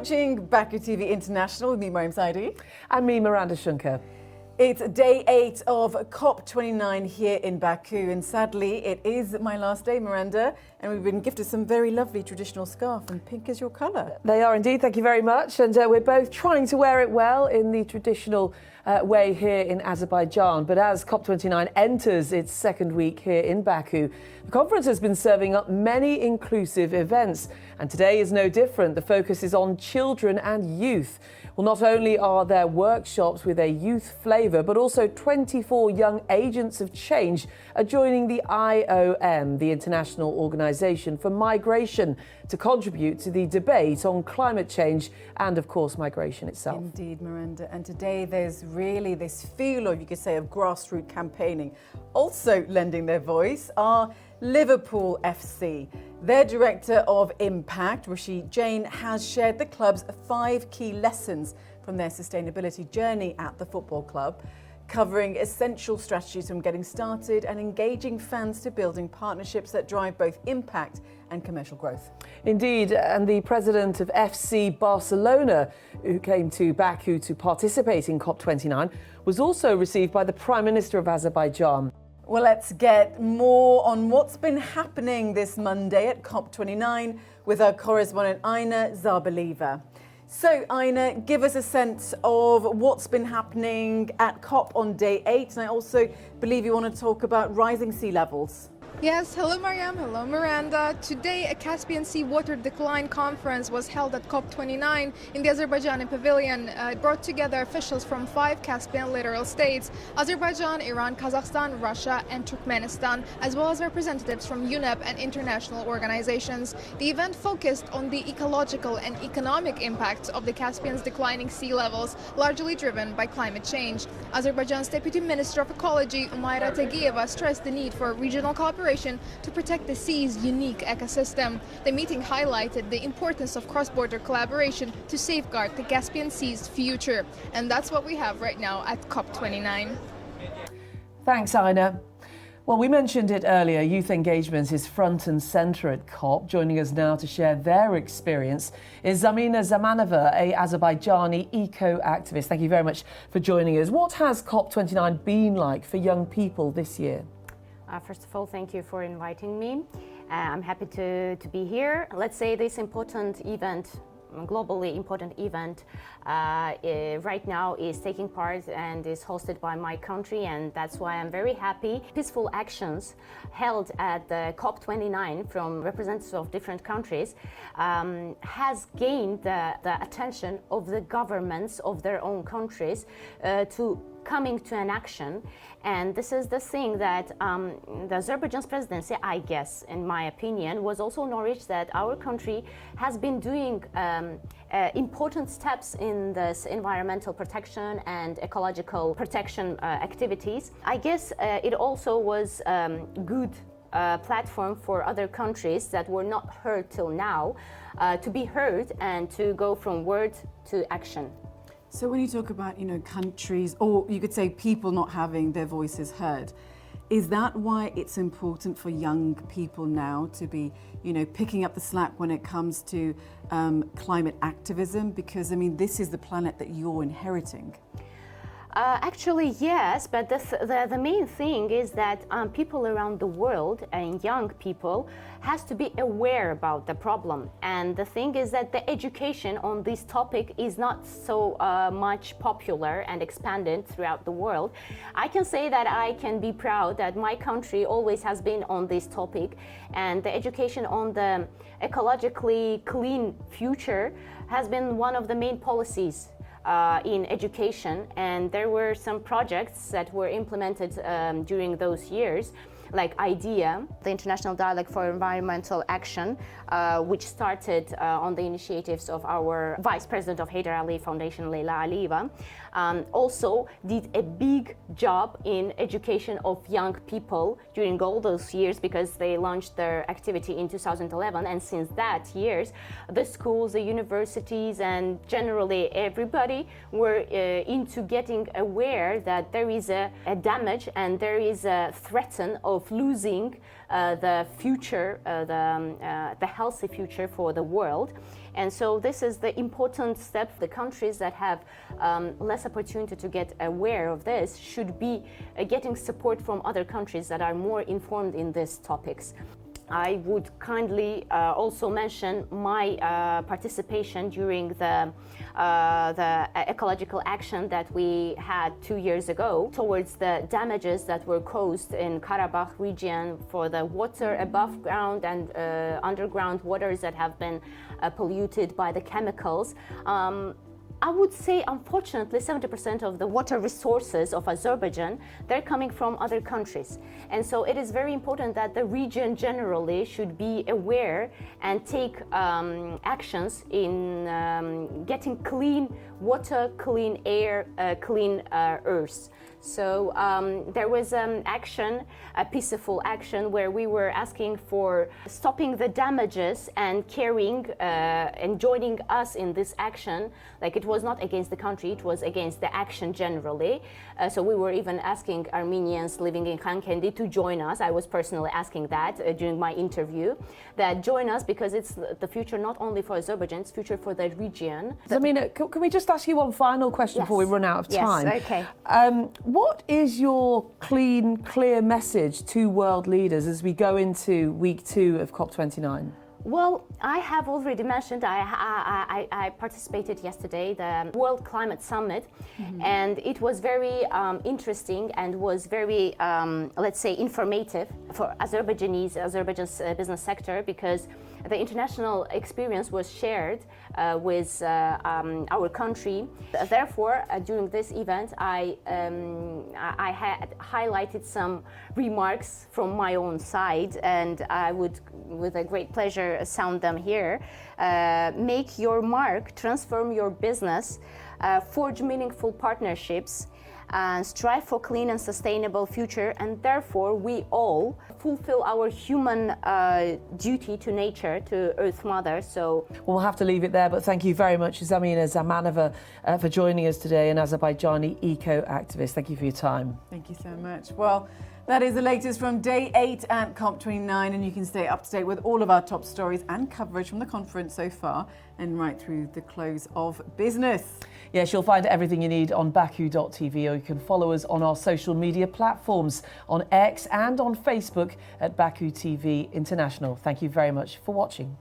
watching Baku TV International with me, Mariam Saidi. And me, Miranda Shunker. It's day 8 of COP29 here in Baku, and sadly it is my last day, Miranda, and we've been gifted some very lovely traditional scarf, and pink is your colour. They are indeed, thank you very much, and we're both trying to wear it well in the traditional way here in Azerbaijan. But as COP29 enters its second week here in Baku, the conference has been serving up many inclusive events, and today is no different. The focus is on children and youth. Well, not only are there workshops with a youth flavour, but also 24 young agents of change are joining the IOM, the International Organisation for Migration, to contribute to the debate on climate change and, of course, migration itself. Indeed, Miranda. And today there's really this feel, or you could say, of grassroots campaigning. Also lending their voice are Liverpool FC. Their Director of Impact, Rashid Jain, has shared the club's 5 key lessons from their sustainability journey at the football club, covering essential strategies from getting started and engaging fans to building partnerships that drive both impact and commercial growth. Indeed, and the president of FC Barcelona, who came to Baku to participate in COP29, was also received by the Prime Minister of Azerbaijan. Well, let's get more on what's been happening this Monday at COP29 with our correspondent Aina Zabalieva. So, Aina, give us a sense of what's been happening at COP on day 8, and I also believe you want to talk about rising sea levels. Yes, hello Mariam, hello Miranda. Today a Caspian Sea Water Decline Conference was held at COP29 in the Azerbaijani pavilion. It brought together officials from 5 Caspian littoral states: Azerbaijan, Iran, Kazakhstan, Russia and Turkmenistan, as well as representatives from UNEP and international organizations. The event focused on the ecological and economic impacts of the Caspian's declining sea levels, largely driven by climate change. Azerbaijan's Deputy Minister of Ecology, Umayra Tagiyeva, stressed the need for regional cooperation to protect the sea's unique ecosystem. The meeting highlighted the importance of cross-border collaboration to safeguard the Caspian Sea's future. And that's what we have right now at COP29. Thanks, Aina. Well, we mentioned it earlier, youth engagement is front and centre at COP. Joining us now to share their experience is Zamina Zamanova, a Azerbaijani eco-activist. Thank you very much for joining us. What has COP29 been like for young people this year? First of all, thank you for inviting me. I'm happy to be here. Let's say this important event, globally important event, right now is taking part and is hosted by my country, and that's why I'm very happy. Peaceful actions held at the COP29 from representatives of different countries has gained the attention of the governments of their own countries to coming to an action. And this is the thing that the Azerbaijan's presidency, I guess, in my opinion, was also nourished that our country has been doing important steps in this environmental protection and ecological protection activities. I guess it also was good platform for other countries that were not heard till now to be heard and to go from word to action. So when you talk about, countries, or you could say people not having their voices heard, is that why it's important for young people now to be, picking up the slack when it comes to climate activism? Because, this is the planet that you're inheriting. Actually, yes, but the main thing is that people around the world and young people has to be aware about the problem. And the thing is that the education on this topic is not so much popular and expanded throughout the world. I can say that I can be proud that my country always has been on this topic, and the education on the ecologically clean future has been one of the main policies in education, and there were some projects that were implemented during those years, like IDEA, the International Dialogue for Environmental Action, which started on the initiatives of our Vice President of Heydar Aliyev Foundation, Leyla Aliyeva, also did a big job in education of young people during all those years, because they launched their activity in 2011, and since that years, the schools, the universities, and generally everybody were into getting aware that there is a damage and there is a threat of of losing the future, the healthy future for the world. And so this is the important step. The countries that have less opportunity to get aware of this should be getting support from other countries that are more informed in these topics. I would kindly also mention my participation during the ecological action that we had 2 years ago towards the damages that were caused in Karabakh region for the water above ground and underground waters that have been polluted by the chemicals. I would say, unfortunately, 70% of the water resources of Azerbaijan, they're coming from other countries. And so it is very important that the region generally should be aware and take actions in getting clean water, clean air, clean earth. So there was an action, a peaceful action, where we were asking for stopping the damages and carrying and joining us in this action. Like, it was not against the country, it was against the action generally. So we were even asking Armenians living in Khankendi to join us. I was personally asking that during my interview, that join us because it's the future not only for Azerbaijan, it's future for the region. Zamina, can we just ask you one final question Yes. before we run out of time? Yes, okay. What is your clean, clear message to world leaders as we go into week 2 of COP29? Well, I have already mentioned, I participated yesterday, the World Climate Summit, and it was very interesting and was very, let's say, informative for Azerbaijan's business sector, because the international experience was shared with our country. Therefore, during this event, I had highlighted some remarks from my own side, and I would, with a great pleasure, sound them here. Make your mark, transform your business, forge meaningful partnerships, and strive for clean and sustainable future, and therefore we all fulfill our human duty to nature, to Earth Mother. So we'll have to leave it there, but thank you very much, Zamina Zamanova, for joining us today, an Azerbaijani eco-activist. Thank you for your time. Thank you so much. Well, that is the latest from day 8 at COP29, and you can stay up to date with all of our top stories and coverage from the conference so far and right through the close of business. Yes, you'll find everything you need on Baku.tv, or you can follow us on our social media platforms on X and on Facebook at Baku TV International. Thank you very much for watching.